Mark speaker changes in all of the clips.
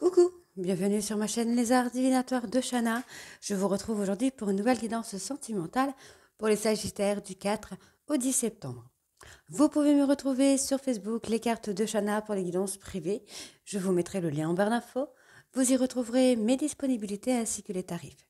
Speaker 1: Coucou, bienvenue sur ma chaîne Les Arts Divinatoires de Shana. Je vous retrouve aujourd'hui pour une nouvelle guidance sentimentale pour les Sagittaires du 4 au 10 septembre. Vous pouvez me retrouver sur Facebook, les cartes de Shana pour les guidances privées. Je vous mettrai le lien en barre d'infos. Vous y retrouverez mes disponibilités ainsi que les tarifs.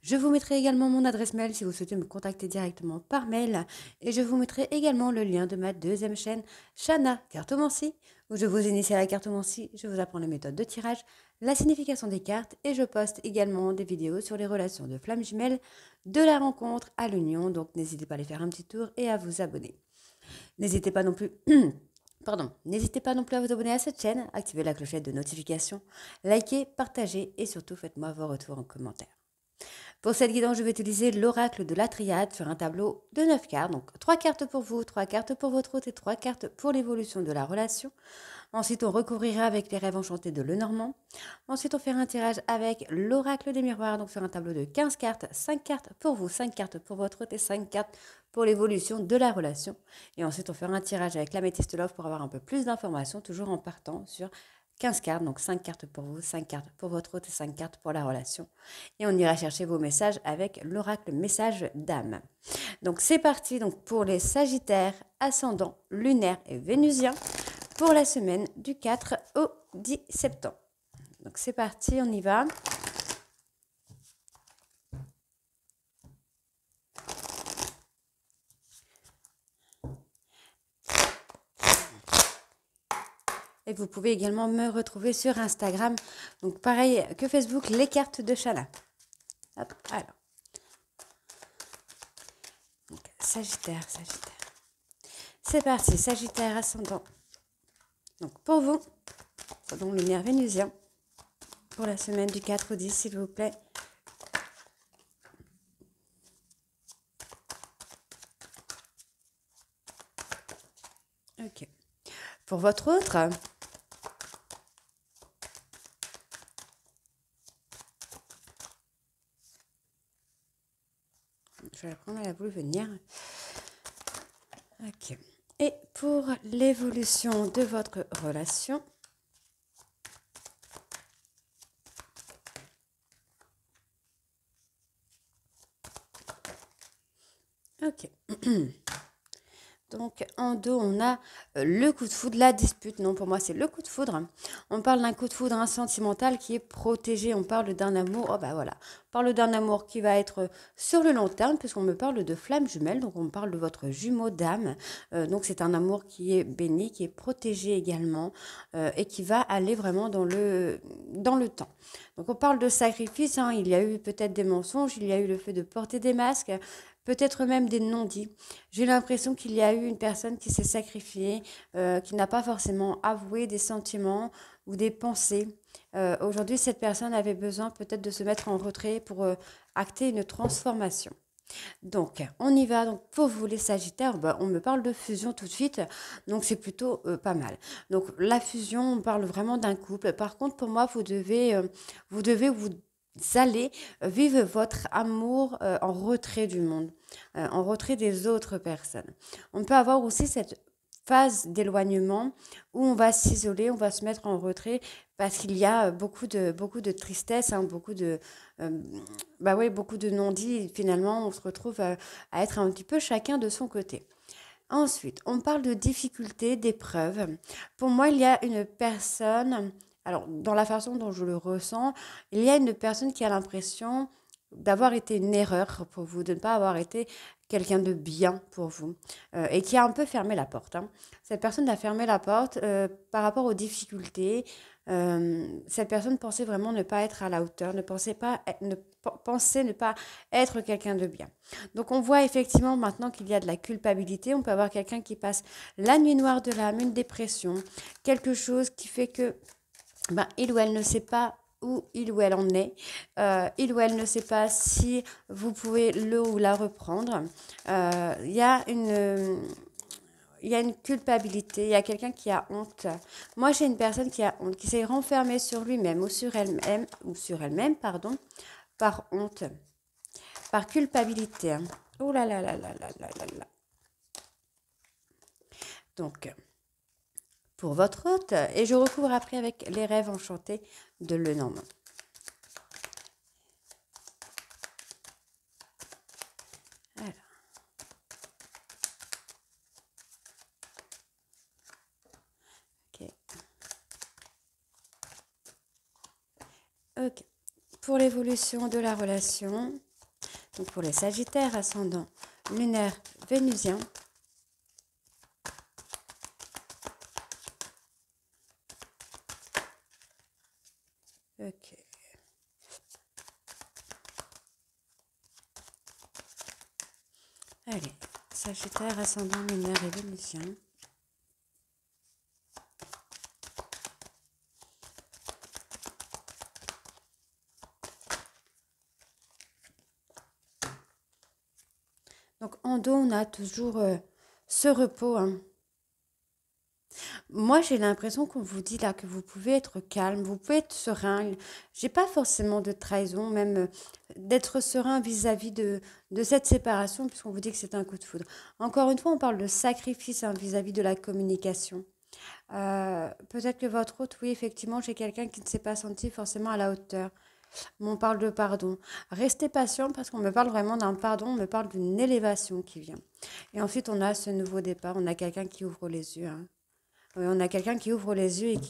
Speaker 1: Je vous mettrai également mon adresse mail si vous souhaitez me contacter directement par mail. Et je vous mettrai également le lien de ma deuxième chaîne, Shana Cartomancie, où je vous initie à la cartomancie, je vous apprends les méthodes de tirage, la signification des cartes et je poste également des vidéos sur les relations de flammes jumelles, de la rencontre à l'union. Donc n'hésitez pas à aller faire un petit tour et à vous abonner. N'hésitez pas non plus... N'hésitez pas non plus à vous abonner à cette chaîne, activez la clochette de notification, likez, partagez et surtout faites-moi vos retours en commentaire. Pour cette guidance, je vais utiliser l'oracle de la triade sur un tableau de 9 cartes. Donc 3 cartes pour vous, 3 cartes pour votre hôte et 3 cartes pour l'évolution de la relation. Ensuite, on recouvrira avec les rêves enchantés de Lenormand. Ensuite, on fera un tirage avec l'oracle des miroirs, donc sur un tableau de 15 cartes, 5 cartes pour vous, 5 cartes pour votre hôte et 5 cartes pour l'évolution de la relation. Et ensuite, on fera un tirage avec l'améthyste love pour avoir un peu plus d'informations, toujours en partant sur 15 cartes, donc 5 cartes pour vous, 5 cartes pour votre hôte et 5 cartes pour la relation. Et on ira chercher vos messages avec l'oracle message d'âme. Donc c'est parti donc pour les Sagittaires, ascendants, lunaires et vénusiens pour la semaine du 4 au 10 septembre. Donc c'est parti, on y va. Et vous pouvez également me retrouver sur Instagram. Donc pareil que Facebook, les cartes de Shana. Hop, alors. Donc, Sagittaire. C'est parti, Sagittaire, ascendant. Donc pour vous, ascendant lunaire vénusien, pour la semaine du 4 au 10, s'il vous plaît. Ok. Pour votre autre, je vais la prendre, elle a voulu venir. Ok. Et pour l'évolution de votre relation, ok. Donc, en dos, on a le coup de foudre, la dispute. Non, pour moi, c'est le coup de foudre. On parle d'un coup de foudre sentimental qui est protégé. On parle d'un amour, oh bah voilà. On parle d'un amour qui va être sur le long terme, puisqu'on me parle de flamme jumelle. Donc, on parle de votre jumeau d'âme. Donc, c'est un amour qui est béni, qui est protégé également, et qui va aller vraiment dans le temps. Donc, on parle de sacrifice. Hein. Il y a eu peut-être des mensonges, il y a eu le fait de porter des masques, peut-être même des non-dits. J'ai l'impression qu'il y a eu une personne qui s'est sacrifiée, qui n'a pas forcément avoué des sentiments ou des pensées. Aujourd'hui, cette personne avait besoin peut-être de se mettre en retrait pour acter une transformation. Donc, on y va. Donc, pour vous, les Sagittaires, on me parle de fusion tout de suite. Donc, c'est plutôt pas mal. Donc, la fusion, on parle vraiment d'un couple. Par contre, pour moi, vous devez vous allez vivre votre amour en retrait du monde, en retrait des autres personnes. On peut avoir aussi cette phase d'éloignement où on va s'isoler, on va se mettre en retrait parce qu'il y a beaucoup de tristesse, hein, beaucoup de non-dits. Finalement, on se retrouve à être un petit peu chacun de son côté. Ensuite, on parle de difficultés, d'épreuves. Pour moi, il y a une personne, alors dans la façon dont je le ressens, il y a une personne qui a l'impression d'avoir été une erreur pour vous, de ne pas avoir été quelqu'un de bien pour vous, et qui a un peu fermé la porte. Hein. Cette personne a fermé la porte par rapport aux difficultés. Cette personne pensait vraiment ne pas être à la hauteur, pensait ne pas être quelqu'un de bien. Donc on voit effectivement maintenant qu'il y a de la culpabilité. On peut avoir quelqu'un qui passe la nuit noire de l'âme, une dépression, quelque chose qui fait que il ou elle ne sait pas où il ou elle en est. Il ou elle ne sait pas si vous pouvez le ou la reprendre. Il y a une culpabilité, il y a quelqu'un qui a honte. Moi, j'ai une personne qui a honte, qui s'est renfermée sur lui-même ou sur elle-même, pardon, par honte, par culpabilité. Hein. Oh là là là là là là là là. Donc, pour votre hôte. Et je recouvre après avec les rêves enchantés de Lenormand. Alors. Ok. Ok. Pour l'évolution de la relation, donc pour les Sagittaires, ascendant lunaire vénusien. Ok. Allez, Sagittaire, ascendant lunaire et vénusien. Donc en dos, on a toujours ce repos. Hein. Moi, j'ai l'impression qu'on vous dit là que vous pouvez être calme, vous pouvez être serein. J'ai pas forcément de trahison, même d'être serein vis-à-vis de cette séparation, puisqu'on vous dit que c'est un coup de foudre. Encore une fois, on parle de sacrifice hein, vis-à-vis de la communication. Peut-être que votre hôte, oui, effectivement, j'ai quelqu'un qui ne s'est pas senti forcément à la hauteur. Mais on parle de pardon. Restez patient parce qu'on me parle vraiment d'un pardon, on me parle d'une élévation qui vient. Et ensuite, on a ce nouveau départ, on a quelqu'un qui ouvre les yeux. Hein. On a quelqu'un qui ouvre les yeux et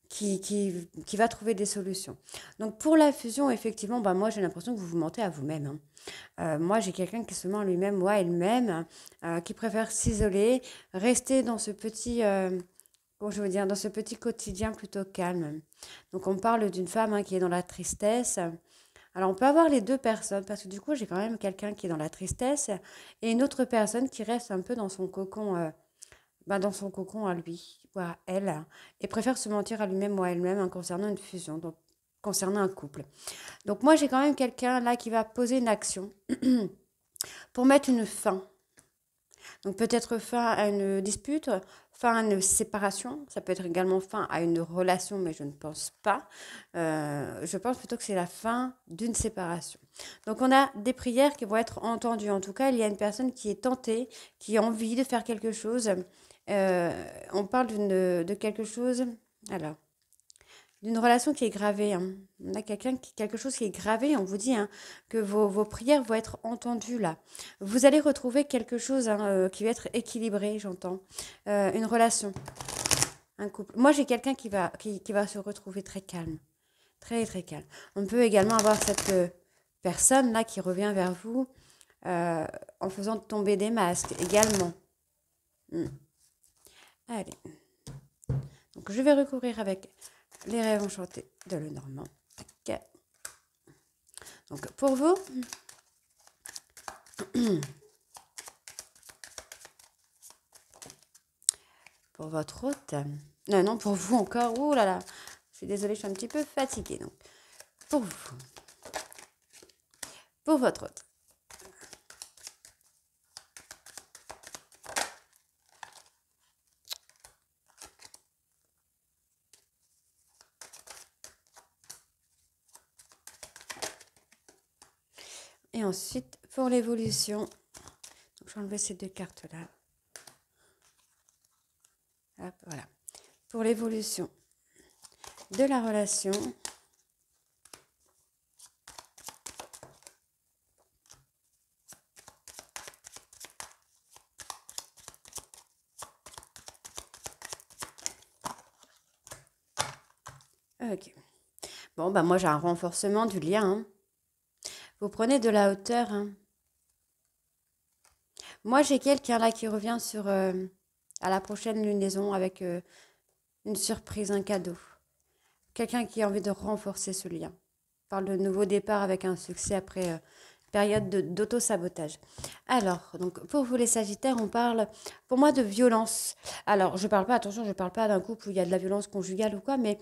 Speaker 1: qui va trouver des solutions. Donc pour la fusion, effectivement, bah, moi j'ai l'impression que vous vous mentez à vous-même. Hein. Moi j'ai quelqu'un qui se ment à lui-même ou à elle-même, qui préfère s'isoler, rester dans ce petit... Bon, je veux dire, dans ce petit quotidien plutôt calme. Donc, on parle d'une femme hein, qui est dans la tristesse. Alors, on peut avoir les deux personnes, parce que du coup, j'ai quand même quelqu'un qui est dans la tristesse et une autre personne qui reste un peu dans son cocon à lui ou à elle, et préfère se mentir à lui-même ou à elle-même hein, concernant une fusion, donc concernant un couple. Donc, moi, j'ai quand même quelqu'un là qui va poser une action pour mettre une fin. Donc peut-être fin à une dispute, fin à une séparation, ça peut être également fin à une relation, mais je ne pense pas. Je pense plutôt que c'est la fin d'une séparation. Donc on a des prières qui vont être entendues. En tout cas, il y a une personne qui est tentée, qui a envie de faire quelque chose. On parle de quelque chose. Alors, d'une relation qui est gravée. Hein. On a quelque chose qui est gravé. On vous dit hein, que vos prières vont être entendues là. Vous allez retrouver quelque chose hein, qui va être équilibré, j'entends. Une relation, un couple. Moi, j'ai quelqu'un qui va se retrouver très calme. Très, très calme. On peut également avoir cette personne là qui revient vers vous en faisant tomber des masques également. Allez. Donc, je vais recourir avec les rêves enchantés de Lenormand. Tac. Donc, pour vous, pour votre hôte, non, pour vous encore, oh là là, je suis désolée, je suis un petit peu fatiguée. Donc, pour vous, pour votre hôte. Et ensuite, pour l'évolution, donc je vais enlever ces deux cartes-là. Hop, voilà. Pour l'évolution de la relation, ok. Bon, bah moi j'ai un renforcement du lien. Hein. Vous prenez de la hauteur. Hein. Moi j'ai quelqu'un là qui revient sur à la prochaine lunaison avec une surprise, un cadeau. Quelqu'un qui a envie de renforcer ce lien. On parle de nouveau départ avec un succès après période d'auto-sabotage. Alors, donc pour vous les Sagittaires, on parle pour moi de violence. Alors, je parle pas, attention, je parle pas d'un couple où il y a de la violence conjugale ou quoi, mais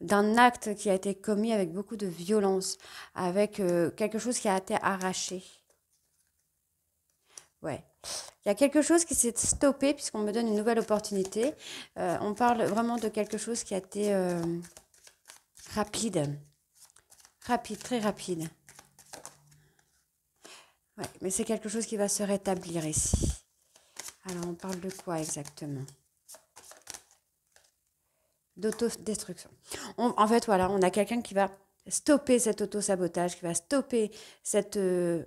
Speaker 1: d'un acte qui a été commis avec beaucoup de violence, avec quelque chose qui a été arraché. Ouais. Il y a quelque chose qui s'est stoppé puisqu'on me donne une nouvelle opportunité. On parle vraiment de quelque chose qui a été rapide. Rapide, très rapide. Ouais, mais c'est quelque chose qui va se rétablir ici. Alors, on parle de quoi exactement? d'autodestruction. En fait, voilà, on a quelqu'un qui va stopper cet autosabotage, qui va stopper cette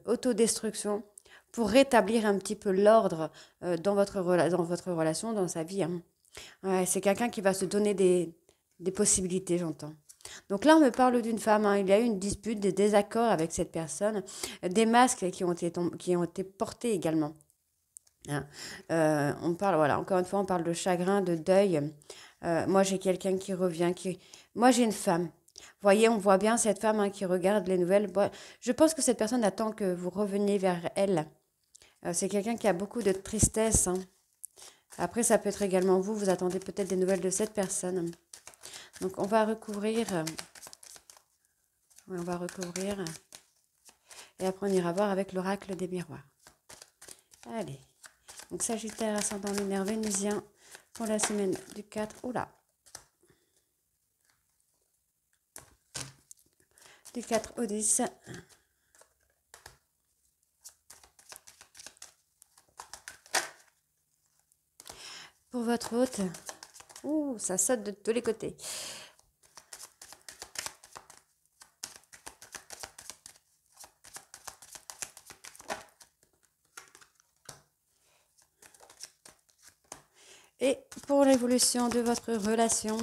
Speaker 1: autodestruction pour rétablir un petit peu l'ordre dans votre relation, dans sa vie. Hein. Ouais, c'est quelqu'un qui va se donner des possibilités, j'entends. Donc là, on me parle d'une femme. Hein. Il y a eu une dispute, des désaccords avec cette personne, des masques qui ont été portés également. Hein. On parle, voilà, encore une fois, on parle de chagrin, de deuil. Moi, j'ai quelqu'un qui revient. Moi, j'ai une femme. Vous voyez, on voit bien cette femme hein, qui regarde les nouvelles. Bon, je pense que cette personne attend que vous reveniez vers elle. C'est quelqu'un qui a beaucoup de tristesse. Hein. Après, ça peut être également vous. Vous attendez peut-être des nouvelles de cette personne. Donc, on va recouvrir. Oui, on va recouvrir. Et après, on ira voir avec l'oracle des miroirs. Allez. Donc, Sagittaire, ascendant lunaire vénusien pour la semaine du 4. Oula. Du 4 au 10. Pour votre hôte. Ouh, ça saute de tous les côtés. Et pour l'évolution de votre relation.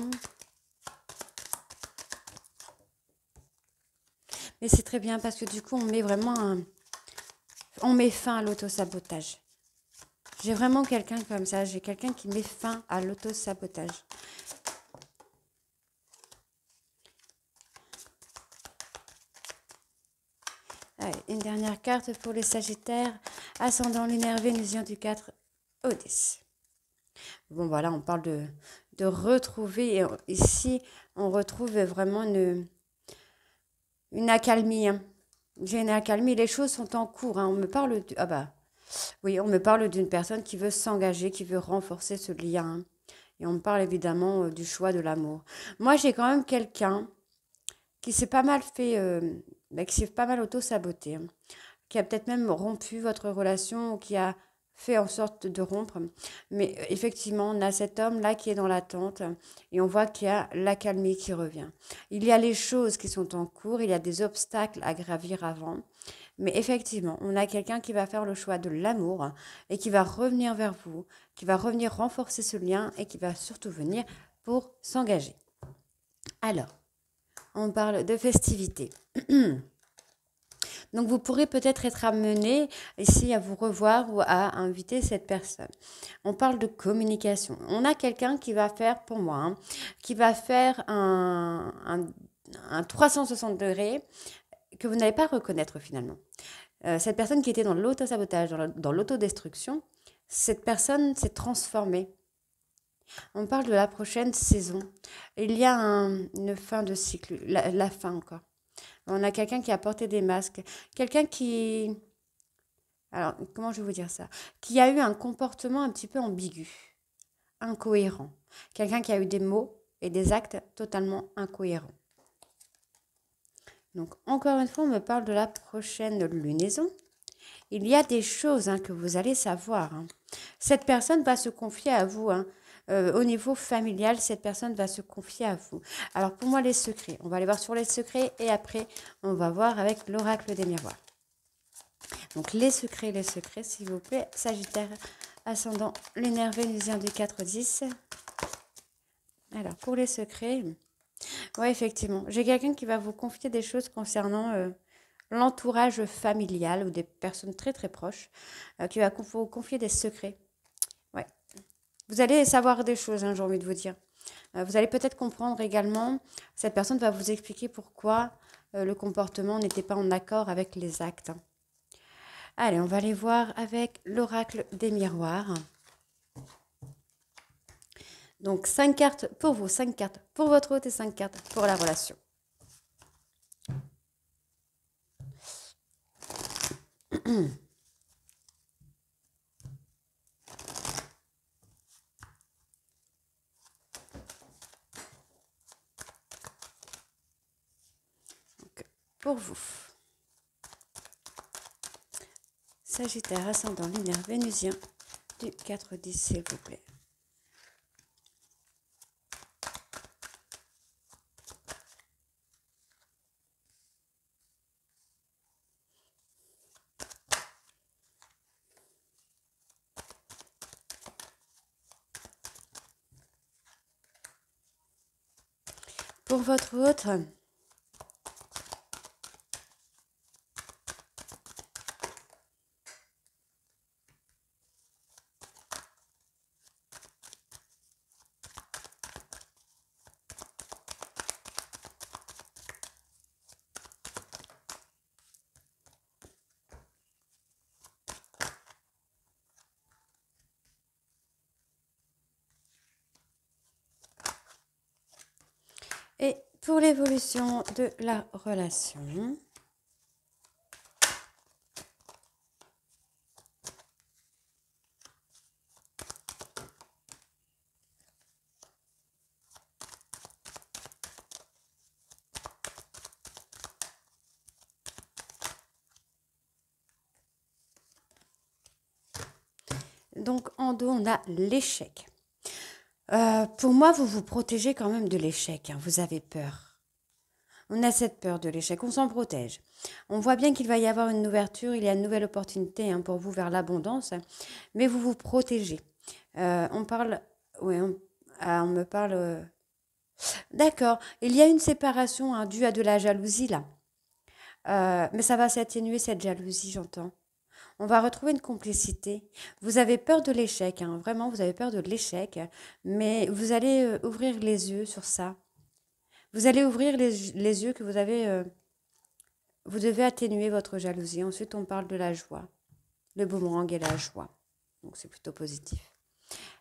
Speaker 1: Mais c'est très bien parce que du coup, on met vraiment on met fin à l'autosabotage. J'ai vraiment quelqu'un comme ça. J'ai quelqu'un qui met fin à l'autosabotage. Allez, une dernière carte pour les Sagittaires. Ascendant lunaire vénusien du 4 au 10. Bon, voilà, on parle de retrouver. Et ici, on retrouve vraiment une accalmie. Hein. J'ai une accalmie. Les choses sont en cours. Hein. On me parle ah bah, oui, on me parle d'une personne qui veut s'engager, qui veut renforcer ce lien. Hein. Et on me parle évidemment du choix de l'amour. Moi, j'ai quand même quelqu'un qui s'est pas mal fait, qui s'est pas mal auto-saboté, hein, qui a peut-être même rompu votre relation, ou qui a fait en sorte de rompre. Mais effectivement, on a cet homme-là qui est dans l'attente et on voit qu'il y a l'accalmie qui revient. Il y a les choses qui sont en cours, il y a des obstacles à gravir avant. Mais effectivement, on a quelqu'un qui va faire le choix de l'amour et qui va revenir vers vous, qui va revenir renforcer ce lien et qui va surtout venir pour s'engager. Alors, on parle de festivités. Donc, vous pourrez peut-être être amené ici à vous revoir ou à inviter cette personne. On parle de communication. On a quelqu'un qui va faire, pour moi, hein, qui va faire un 360 degrés que vous n'allez pas reconnaître finalement. Cette personne qui était dans l'autosabotage, dans l'autodestruction, cette personne s'est transformée. On parle de la prochaine saison. Il y a une fin de cycle, la fin encore. On a quelqu'un qui a porté des masques, quelqu'un qui... Alors, comment je vais vous dire ça? Qui a eu un comportement un petit peu ambigu, incohérent. Quelqu'un qui a eu des mots et des actes totalement incohérents. Donc, encore une fois, on me parle de la prochaine lunaison. Il y a des choses hein, que vous allez savoir. Hein. Cette personne va se confier à vous. Hein. Au niveau familial, cette personne va se confier à vous. Alors pour moi, les secrets. On va aller voir sur les secrets et après, on va voir avec l'oracle des miroirs. Donc les secrets, s'il vous plaît. Sagittaire, ascendant lunaire vénusien du 4-10. Alors pour les secrets, oui, effectivement. J'ai quelqu'un qui va vous confier des choses concernant l'entourage familial ou des personnes très très proches qui va vous confier des secrets. Ouais. Vous allez savoir des choses, hein, j'ai envie de vous dire. Vous allez peut-être comprendre également, cette personne va vous expliquer pourquoi le comportement n'était pas en accord avec les actes. Allez, on va aller voir avec l'oracle des miroirs. Donc 5 cartes pour vous, 5 cartes pour votre hôte et 5 cartes pour la relation. Pour vous. Sagittaire, ascendant lunaire vénusien du 4-10, s'il vous plaît. Pour votre autre, et pour l'évolution de la relation. Donc en dos, on a l'échec. Pour moi, vous vous protégez quand même de l'échec. Hein. Vous avez peur. On a cette peur de l'échec. On s'en protège. On voit bien qu'il va y avoir une ouverture. Il y a une nouvelle opportunité hein, pour vous vers l'abondance. Mais vous vous protégez. On parle... Oui, on me parle... D'accord. Il y a une séparation hein, due à de la jalousie là. Mais ça va s'atténuer cette jalousie, j'entends. On va retrouver une complicité. Vous avez peur de l'échec, hein, vraiment, vous avez peur de l'échec, mais vous allez ouvrir les yeux sur ça. Vous allez ouvrir les yeux que vous avez... vous devez atténuer votre jalousie. Ensuite, on parle de la joie. Le boomerang et la joie. Donc, c'est plutôt positif.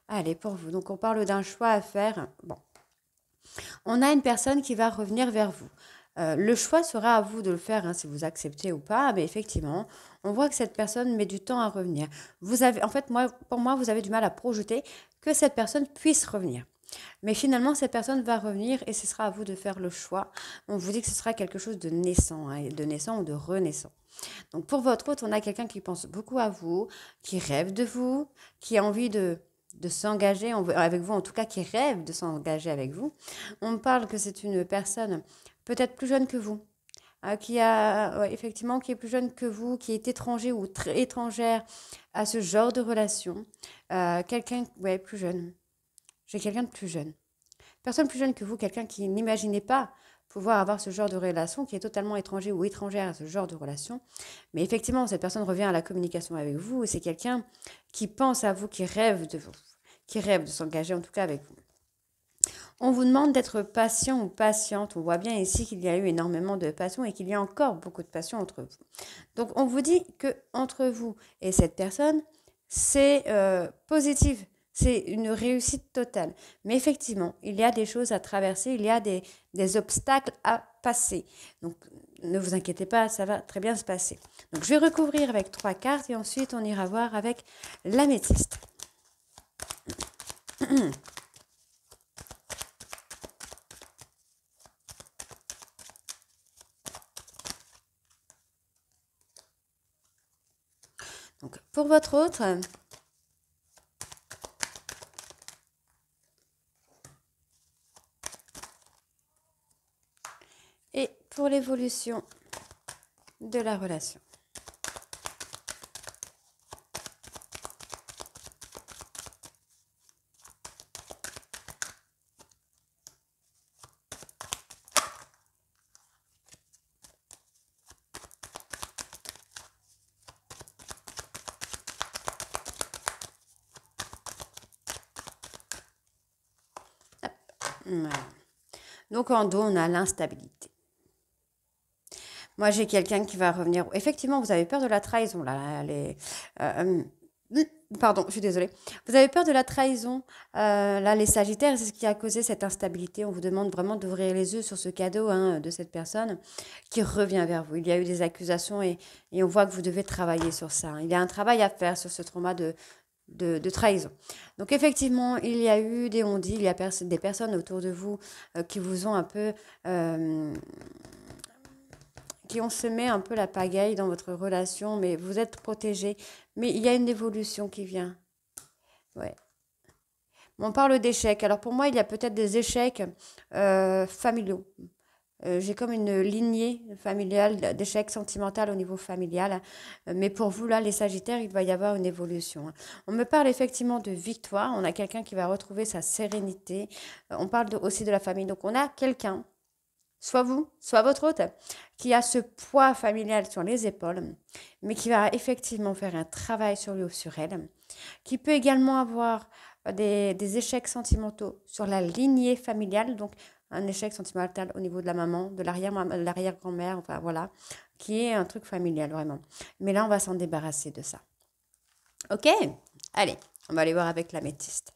Speaker 1: Allez, pour vous. Donc, on parle d'un choix à faire. Bon. On a une personne qui va revenir vers vous. Le choix sera à vous de le faire, hein, si vous acceptez ou pas, mais effectivement, on voit que cette personne met du temps à revenir. Vous avez, en fait, pour moi, vous avez du mal à projeter que cette personne puisse revenir. Mais finalement, cette personne va revenir et ce sera à vous de faire le choix. On vous dit que ce sera quelque chose de naissant, hein, de naissant ou de renaissant. Donc pour votre autre, on a quelqu'un qui pense beaucoup à vous, qui rêve de vous, qui a envie de s'engager avec vous, en tout cas qui rêve de s'engager avec vous. On me parle que c'est une personne peut-être plus jeune que vous, qui a effectivement qui est plus jeune que vous, qui est étranger ou très étrangère à ce genre de relation. Quelqu'un, ouais, plus jeune. J'ai quelqu'un de plus jeune. Personne plus jeune que vous, quelqu'un qui n'imaginait pas pouvoir avoir ce genre de relation, qui est totalement étranger ou étrangère à ce genre de relation. Mais effectivement, cette personne revient à la communication avec vous, et c'est quelqu'un qui pense à vous, qui rêve de vous, qui rêve de s'engager en tout cas avec vous. On vous demande d'être patient ou patiente. On voit bien ici qu'il y a eu énormément de passion et qu'il y a encore beaucoup de passion entre vous. Donc on vous dit que entre vous et cette personne, c'est positif. C'est une réussite totale. Mais effectivement, il y a des choses à traverser, il y a des obstacles à passer. Donc, ne vous inquiétez pas, ça va très bien se passer. Donc, je vais recouvrir avec 3 cartes et ensuite, on ira voir avec l'améthyste. Donc, pour votre autre... Et pour l'évolution de la relation. Voilà. Donc en dos, on a l'instabilité. Moi, j'ai quelqu'un qui va revenir. Effectivement, vous avez peur de la trahison. Là, pardon, je suis désolée. Vous avez peur de la trahison. Là, les Sagittaires, c'est ce qui a causé cette instabilité. On vous demande vraiment d'ouvrir les yeux sur ce cadeau hein, de cette personne qui revient vers vous. Il y a eu des accusations et on voit que vous devez travailler sur ça. Il y a un travail à faire sur ce trauma de trahison. Donc effectivement, il y a eu des on-dit, il y a des personnes autour de vous qui vous ont un peu... qui ont semé un peu la pagaille dans votre relation, mais vous êtes protégé. Mais il y a une évolution qui vient. Ouais. On parle d'échecs. Alors pour moi, il y a peut-être des échecs familiaux. J'ai comme une lignée familiale d'échecs sentimentaux au niveau familial. Mais pour vous, là, les Sagittaires, il va y avoir une évolution. On me parle effectivement de victoire. On a quelqu'un qui va retrouver sa sérénité. On parle aussi de la famille. Donc, on a quelqu'un soit vous, soit votre hôte, qui a ce poids familial sur les épaules, mais qui va effectivement faire un travail sur lui ou sur elle, qui peut également avoir des échecs sentimentaux sur la lignée familiale, donc un échec sentimental au niveau de la maman, de l'arrière-grand-mère, enfin voilà, qui est un truc familial vraiment. Mais là, on va s'en débarrasser de ça. Ok? Allez, on va aller voir avec l'améthyste.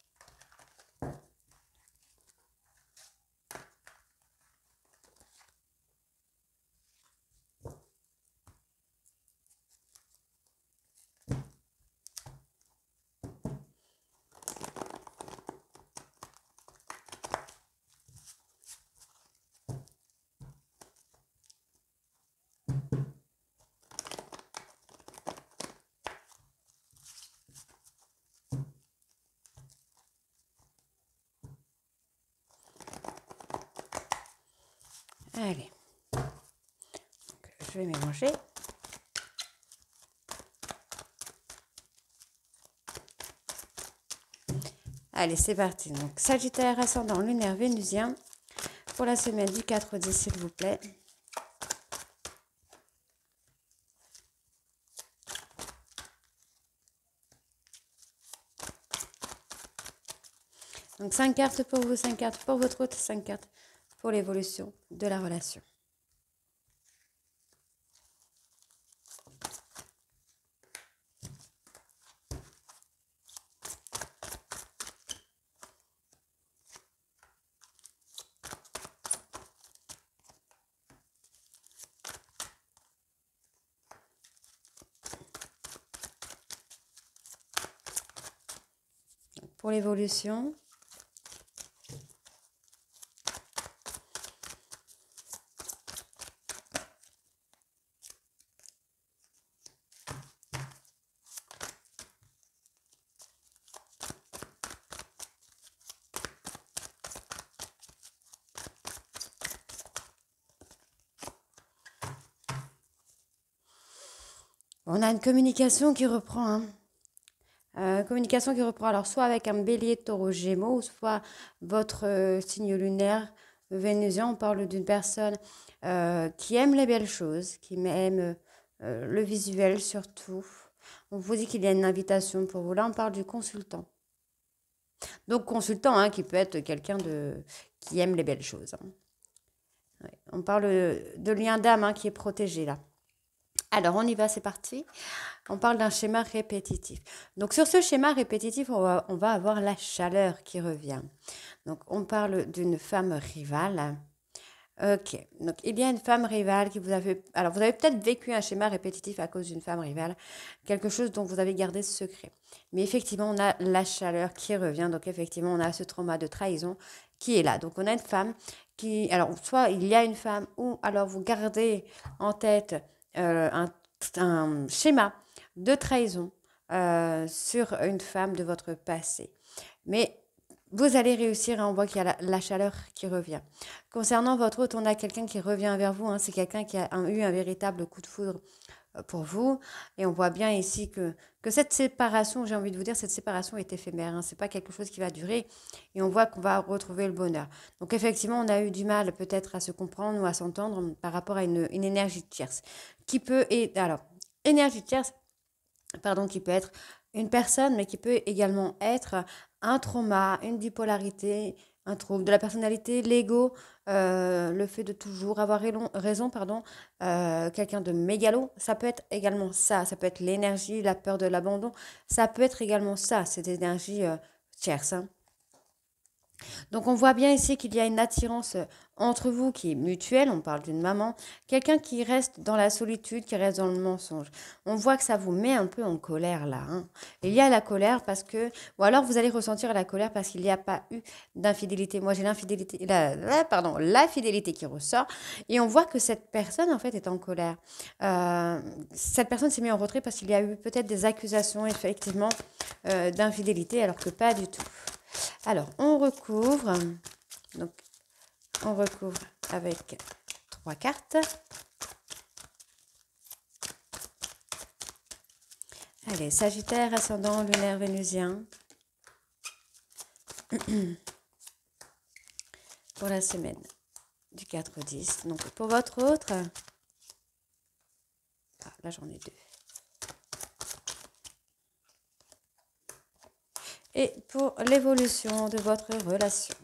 Speaker 1: Allez, donc, je vais mélanger. Allez, c'est parti. Donc, Sagittaire, ascendant, lunaire, vénusien, pour la semaine du 4 au 10, s'il vous plaît. Donc, 5 cartes pour vous, 5 cartes pour votre hôte, 5 cartes pour l'évolution de la relation. Pour l'évolution, on a une communication qui reprend, hein. Communication qui reprend alors soit avec un bélier, taureau, gémeaux, soit votre signe lunaire vénusien. On parle d'une personne qui aime les belles choses, qui aime le visuel surtout. On vous dit qu'il y a une invitation pour vous. Là, on parle du consultant. Donc, consultant, hein, qui peut être quelqu'un qui aime les belles choses. Hein. Ouais. On parle de lien d'âme, hein, qui est protégé là. Alors, on y va, c'est parti. On parle d'un schéma répétitif. Donc, sur ce schéma répétitif, on va avoir la chaleur qui revient. Donc, on parle d'une femme rivale. Ok, donc il y a une femme rivale qui vous a fait... Alors, vous avez peut-être vécu un schéma répétitif à cause d'une femme rivale, quelque chose dont vous avez gardé ce secret. Mais effectivement, on a la chaleur qui revient. Donc, effectivement, on a ce trauma de trahison qui est là. Donc, on a une femme qui... Alors, soit il y a une femme, ou alors vous gardez en tête un schéma de trahison sur une femme de votre passé. Mais vous allez réussir, hein, on voit qu'il y a la chaleur qui revient. Concernant votre hôte, on a quelqu'un qui revient vers vous, hein, c'est quelqu'un qui a eu un véritable coup de foudre pour vous. Et on voit bien ici que cette séparation, j'ai envie de vous dire, cette séparation est éphémère. Hein, c'est pas quelque chose qui va durer. Et on voit qu'on va retrouver le bonheur. Donc effectivement, on a eu du mal peut-être à se comprendre ou à s'entendre par rapport à une énergie tierce. Qui peut... Alors, énergie tierce, pardon, qui peut être une personne, mais qui peut également être un trauma, une bipolarité, un trouble de la personnalité, l'ego, le fait de toujours avoir raison, pardon, quelqu'un de mégalo, ça peut être également ça peut être l'énergie, la peur de l'abandon, ça peut être également ça, cette énergie tierce. Hein. Donc on voit bien ici qu'il y a une attirance entre vous qui est mutuelle, on parle d'une maman, quelqu'un qui reste dans la solitude, qui reste dans le mensonge. On voit que ça vous met un peu en colère là. Hein. Il y a la colère parce que, ou alors vous allez ressentir la colère parce qu'il n'y a pas eu d'infidélité. Moi j'ai la fidélité qui ressort et on voit que cette personne en fait est en colère. Cette personne s'est mise en retrait parce qu'il y a eu peut-être des accusations effectivement d'infidélité alors que pas du tout. Alors, on recouvre. Donc, on recouvre avec 3 cartes. Allez, Sagittaire, ascendant, lunaire, vénusien. Pour la semaine du 4 au 10. Donc, pour votre autre... Ah, là, j'en ai deux. Et pour l'évolution de votre relation.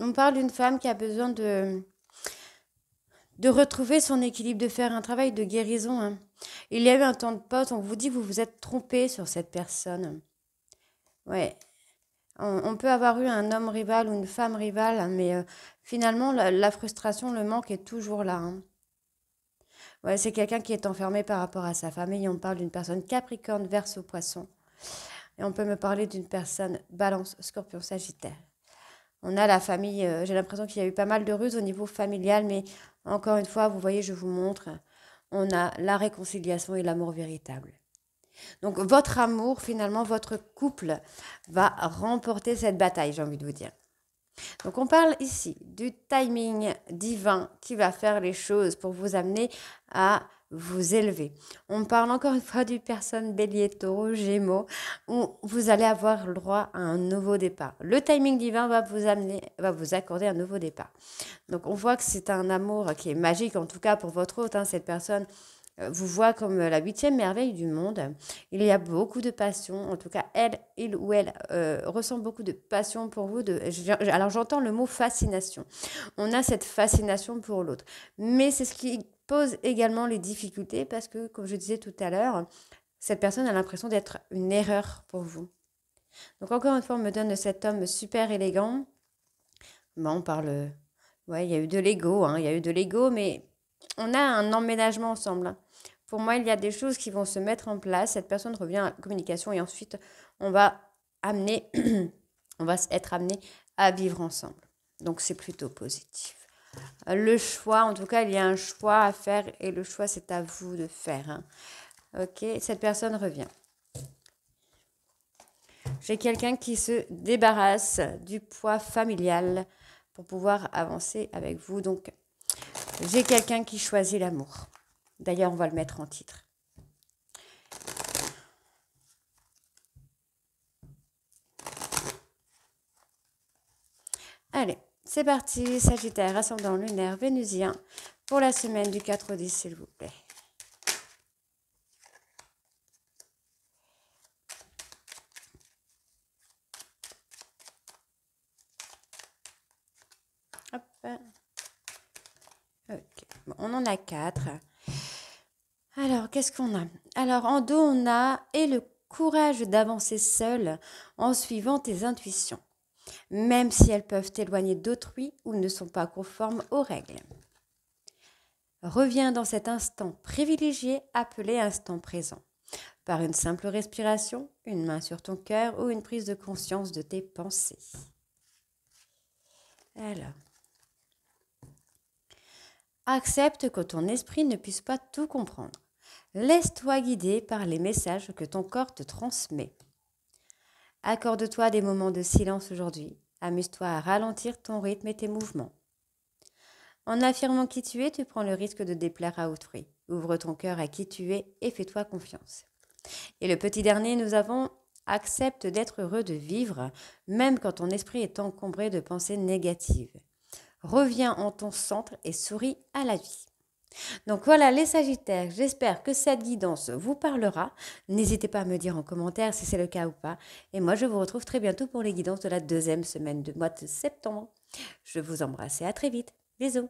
Speaker 1: On parle d'une femme qui a besoin de retrouver son équilibre, de faire un travail de guérison. Hein. Il y a eu un temps de pause, on vous dit que vous vous êtes trompé sur cette personne. Ouais. On peut avoir eu un homme rival ou une femme rivale, hein, mais finalement, la frustration, le manque est toujours là. Hein. Ouais, c'est quelqu'un qui est enfermé par rapport à sa famille. On parle d'une personne Capricorne, Verseau, Poisson. Et on peut me parler d'une personne Balance, Scorpion, Sagittaire. On a la famille, j'ai l'impression qu'il y a eu pas mal de ruses au niveau familial, mais encore une fois, vous voyez, je vous montre, on a la réconciliation et l'amour véritable. Donc votre amour, finalement, votre couple va remporter cette bataille, j'ai envie de vous dire. Donc on parle ici du timing divin qui va faire les choses pour vous amener à vous élever. On parle encore une fois du personne bélier, taureau, gémeaux, où vous allez avoir le droit à un nouveau départ. Le timing divin va vous accorder un nouveau départ. Donc on voit que c'est un amour qui est magique, en tout cas pour votre hôte, hein, cette personne vous voit comme la 8e merveille du monde. Il y a beaucoup de passion. En tout cas, il ou elle ressent beaucoup de passion pour vous. Alors, j'entends le mot fascination. On a cette fascination pour l'autre. Mais c'est ce qui pose également les difficultés parce que, comme je disais tout à l'heure, cette personne a l'impression d'être une erreur pour vous. Donc, encore une fois, on me donne cet homme super élégant. Bon, on parle... Ouais, il y a eu de l'ego, hein, il y a eu de l'ego, mais on a un emménagement ensemble. Hein. Pour moi, il y a des choses qui vont se mettre en place. Cette personne revient à la communication et ensuite, on va être amené à vivre ensemble. Donc, c'est plutôt positif. Le choix, en tout cas, il y a un choix à faire et le choix, c'est à vous de faire. Hein. Ok, cette personne revient. J'ai quelqu'un qui se débarrasse du poids familial pour pouvoir avancer avec vous. Donc, j'ai quelqu'un qui choisit l'amour. D'ailleurs, on va le mettre en titre. Allez, c'est parti. Sagittaire, ascendant lunaire, vénusien, pour la semaine du 4 au 10, s'il vous plaît. Hop. Ok, bon, on en a 4. Alors, qu'est-ce qu'on a? Alors, en dos, on a « et le courage d'avancer seul en suivant tes intuitions, même si elles peuvent t'éloigner d'autrui ou ne sont pas conformes aux règles. Reviens dans cet instant privilégié appelé instant présent, par une simple respiration, une main sur ton cœur ou une prise de conscience de tes pensées. » Alors, accepte que ton esprit ne puisse pas tout comprendre. Laisse-toi guider par les messages que ton corps te transmet. Accorde-toi des moments de silence aujourd'hui. Amuse-toi à ralentir ton rythme et tes mouvements. En affirmant qui tu es, tu prends le risque de déplaire à autrui. Ouvre ton cœur à qui tu es et fais-toi confiance. Et le petit dernier, nous avons « accepte d'être heureux de vivre, même quand ton esprit est encombré de pensées négatives. Reviens en ton centre et souris à la vie. » Donc voilà les Sagittaires, j'espère que cette guidance vous parlera. N'hésitez pas à me dire en commentaire si c'est le cas ou pas. Et moi, je vous retrouve très bientôt pour les guidances de la 2e semaine du mois de septembre. Je vous embrasse et à très vite. Bisous.